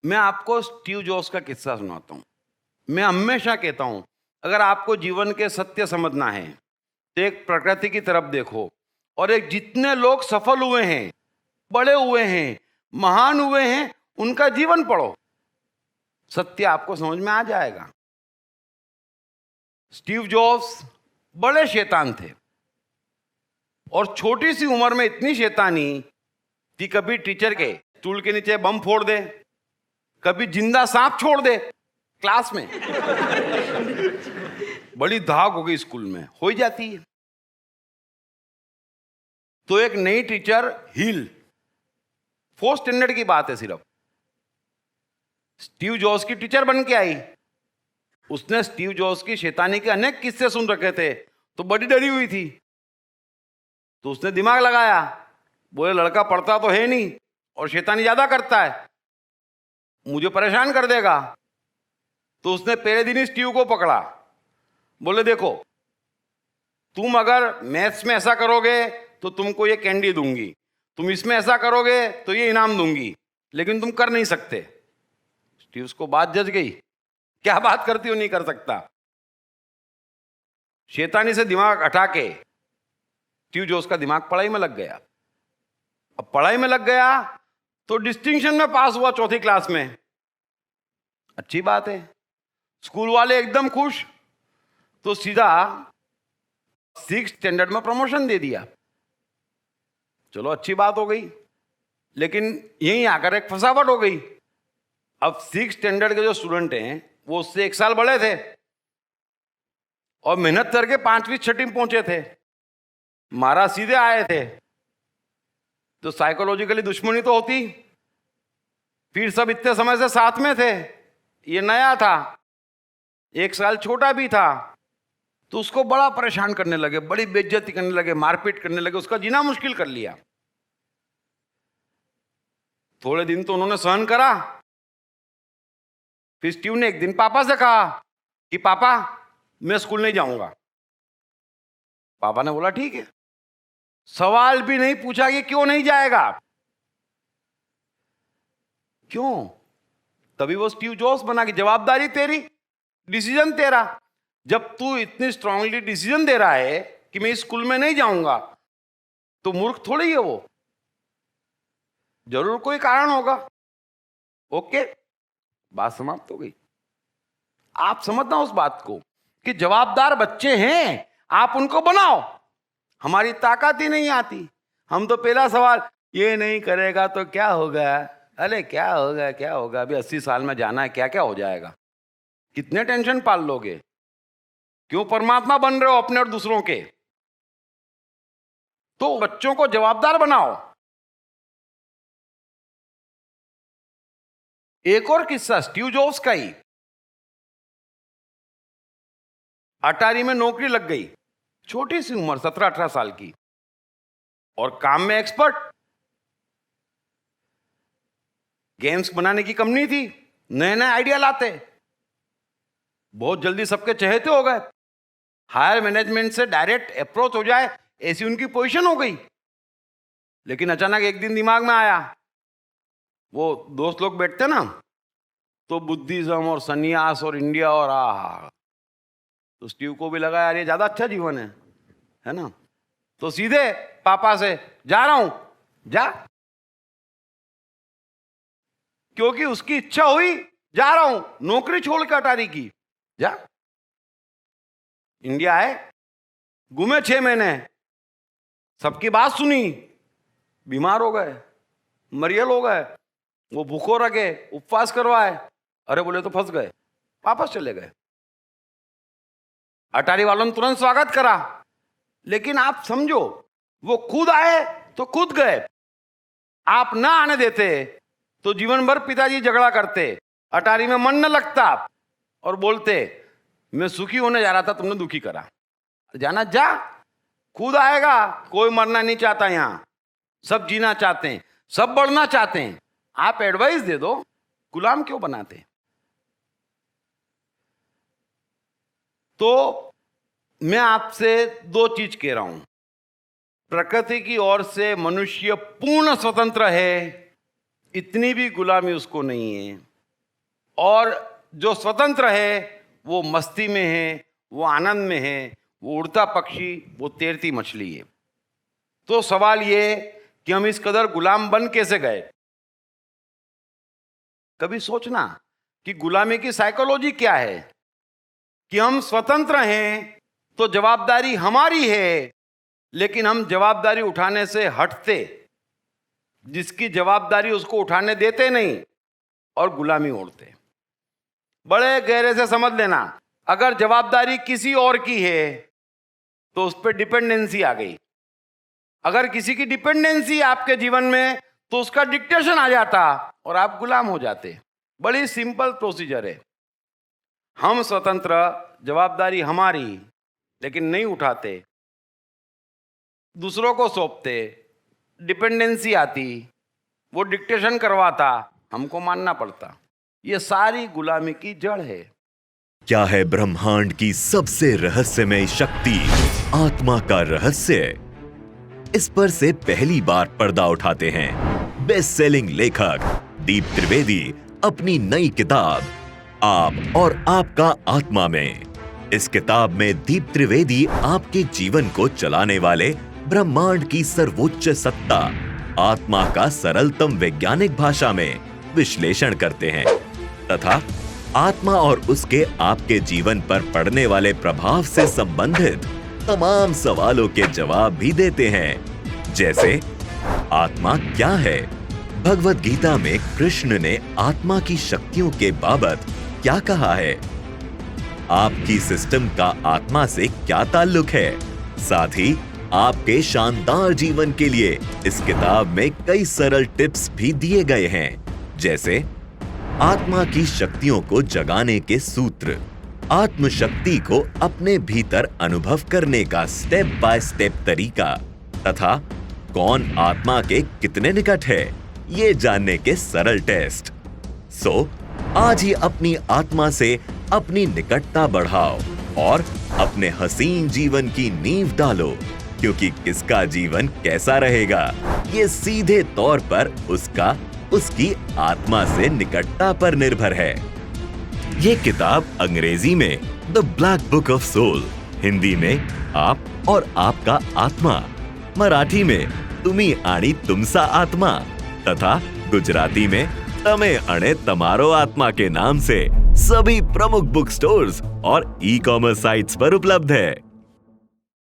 मैं आपको Steve jobs का किस्सा सुनाता हूँ। मैं हमेशा कहता हूँ, अगर आपको जीवन के सत्य समझना है तो एक प्रकृति की तरफ देखो और एक जितने लोग सफल हुए हैं, बड़े हुए हैं, महान हुए हैं, उनका जीवन पढ़ो। सत्य आपको समझ में आ जाएगा। स्टीव जॉब्स बड़े शैतान थे और छोटी सी उम्र में इतनी शैतानी कि कभी टीचर के स्टूल के नीचे बम फोड़ दे, कभी जिंदा सांप छोड़ दे क्लास में। बड़ी धाक हो गई, स्कूल में हो ही जाती है। तो एक नई टीचर हिल, 4th स्टैंडर्ड की बात है सिर्फ, स्टीव जॉब्स की टीचर बन के आई। उसने स्टीव जॉब्स की शैतानी के अनेक किस्से सुन रखे थे, तो बड़ी डरी हुई थी। तो उसने दिमाग लगाया, बोले लड़का पढ़ता तो है नहीं और शैतानी ज्यादा करता है, मुझे परेशान कर देगा। तो उसने पहले दिन ही स्टीव को पकड़ा, बोले देखो तुम अगर मैथ्स में ऐसा करोगे तो तुमको ये कैंडी दूंगी, तुम इसमें ऐसा करोगे तो ये इनाम दूंगी, लेकिन तुम कर नहीं सकते। स्टीव को बात जज गई, क्या बात करती हो, नहीं कर सकता। शैतानी से दिमाग हटा के स्टीव जॉब्स का दिमाग पढ़ाई में लग गया। अब पढ़ाई में लग गया तो डिस्टिंक्शन में पास हुआ 4th क्लास में। अच्छी बात है, स्कूल वाले एकदम खुश, तो सीधा 6th स्टैंडर्ड में प्रमोशन दे दिया। चलो अच्छी बात हो गई, लेकिन यहीं आकर एक फसावट हो गई। अब 6th स्टैंडर्ड के जो स्टूडेंट हैं वो उससे 1 साल बड़े थे और मेहनत करके 5वीं 6वीं में पहुंचे थे, महाराज सीधे आए थे, तो साइकोलॉजिकली दुश्मनी तो होती। फिर सब इतने समय से साथ में थे, ये नया था, 1 साल छोटा भी था, तो उसको बड़ा परेशान करने लगे, बड़ी बेइज्जती करने लगे, मारपीट करने लगे, उसका जीना मुश्किल कर लिया। थोड़े दिन तो उन्होंने सहन करा। फिर स्टीव ने एक दिन पापा से कहा कि पापा मैं स्कूल नहीं जाऊंगा। पापा ने बोला ठीक है। सवाल भी नहीं पूछा कि क्यों नहीं जाएगा, क्यों। तभी वो स्टीव जॉब्स बना कि जवाबदारी तेरी, डिसीजन तेरा। जब तू इतनी स्ट्रांगली डिसीजन दे रहा है कि मैं इस स्कूल में नहीं जाऊंगा, तो मूर्ख थोड़ी है वो, जरूर कोई कारण होगा। ओके, बात समाप्त हो गई। आप समझना उस बात को कि जवाबदार बच्चे हैं, आप उनको बनाओ। हमारी ताकत ही नहीं आती, हम तो पहला सवाल, ये नहीं करेगा तो क्या होगा, अरे क्या होगा क्या होगा, अभी 80 साल में जाना है, क्या क्या हो जाएगा, कितने टेंशन पाल लोगे, क्यों परमात्मा बन रहे हो अपने और दूसरों के। तो बच्चों को जवाबदार बनाओ। एक और किस्सा स्टीव जॉब्स का ही। अटारी में नौकरी लग गई, छोटी सी उम्र 17-18 साल की, और काम में एक्सपर्ट। गेम्स बनाने की कंपनी थी, नए नए आइडिया लाते, बहुत जल्दी सबके चहेते हो गए। हायर मैनेजमेंट से डायरेक्ट अप्रोच हो जाए ऐसी उनकी पोजीशन हो गई। लेकिन अचानक एक दिन दिमाग में आया, वो दोस्त लोग बैठते ना, तो बुद्धिज्म और सन्यास और इंडिया और तो स्टीव को भी लगा यार ये ज्यादा अच्छा जीवन है ना। तो सीधे पापा से, जा रहा हूं, जा, क्योंकि उसकी इच्छा हुई, जा रहा हूं, नौकरी छोड़ के अटारी की, जा। इंडिया आए, घूमे 6 महीने, सबकी बात सुनी, बीमार हो गए, मरियल हो गए, वो भूखो रखे, उपवास करवाए, अरे बोले तो फंस गए, वापस चले गए। अटारी वालों ने तुरंत स्वागत करा, लेकिन आप समझो वो खुद आए तो खुद गए, आप ना आने देते तो जीवन भर पिताजी झगड़ा करते, अटारी में मन न लगता और बोलते मैं सुखी होने जा रहा था, तुमने दुखी करा, जाना जा, खुद आएगा। कोई मरना नहीं चाहता यहां, सब जीना चाहते हैं, सब बढ़ना चाहते हैं, आप एडवाइस दे दो, गुलाम क्यों बनाते। तो मैं आपसे 2 चीज कह रहा हूं, प्रकृति की ओर से मनुष्य पूर्ण स्वतंत्र है, इतनी भी गुलामी उसको नहीं है। और जो स्वतंत्र है वो मस्ती में है, वो आनंद में है, वो उड़ता पक्षी, वो तैरती मछली है। तो सवाल ये कि हम इस कदर गुलाम बन कैसे गए? कभी सोचना कि गुलामी की साइकोलॉजी क्या है? कि हम स्वतंत्र हैं तो जवाबदारी हमारी है, लेकिन हम जवाबदारी उठाने से हटते, जिसकी जवाबदारी उसको उठाने देते नहीं और गुलामी ओढ़ते। बड़े गहरे से समझ लेना, अगर जवाबदारी किसी और की है तो उस पर डिपेंडेंसी आ गई। अगर किसी की डिपेंडेंसी आपके जीवन में तो उसका डिक्टेशन आ जाता और आप गुलाम हो जाते। बड़ी सिंपल प्रोसीजर है। हम स्वतंत्र, जवाबदारी हमारी, लेकिन नहीं उठाते, दूसरों को सौंपते, डिपेंडेंसी आती, वो डिक्टेशन करवाता, हमको मानना पड़ता। ये सारी गुलामी की जड़ है। क्या है ब्रह्मांड की सबसे रहस्यमय शक्ति, आत्मा का रहस्य? इस पर से पहली बार पर्दा उठाते हैं बेस्ट सेलिंग लेखक दीप त्रिवेदी अपनी नई किताब आप और आपका आत्मा में। इस किताब में दीप त्रिवेदी आपके जीवन को चलाने वाले ब्रह्मांड की सर्वोच्च सत्ता आत्मा का सरलतम वैज्ञानिक भाषा में विश्लेषण करते हैं तथा आत्मा और उसके आपके जीवन पर पड़ने वाले प्रभाव से संबंधित तमाम सवालों के जवाब भी देते हैं। जैसे आत्मा क्या है? भगवत गीता में कृष्ण ने आत्मा की शक्तियों के बाबत क्या कहा है? आपकी सिस्टम का आत्मा से क्या ताल्लुक है? साथ ही आपके शानदार जीवन के लिए इस किताब में कई सरल टिप्स भी दिए गए हैं, जैसे आत्मा की शक्तियों को जगाने के सूत्र, आत्मशक्ति को अपने भीतर अनुभव करने का स्टेप बाय स्टेप तरीका तथा कौन आत्मा के कितने निकट है ये जानने के सरल टेस्ट। सो आज ही अपनी आत्मा से अपनी निकटता बढ़ाओ और अपने हसीन जीवन की नींव डालो, क्योंकि किसका जीवन कैसा रहेगा ये सीधे तौर पर उसकी आत्मा से निकटता पर निर्भर है। ये किताब अंग्रेजी में the black book of soul, Hindi में आप और आपका आत्मा, मराठी में तुम्ही आणि तुमसा आत्मा तथा गुजराती में तमे अणे तमारो आत्मा के नाम से सभी प्रमुख बुक स्टोर्स और ई-कॉमर्स साइट्स पर उपलब्ध है।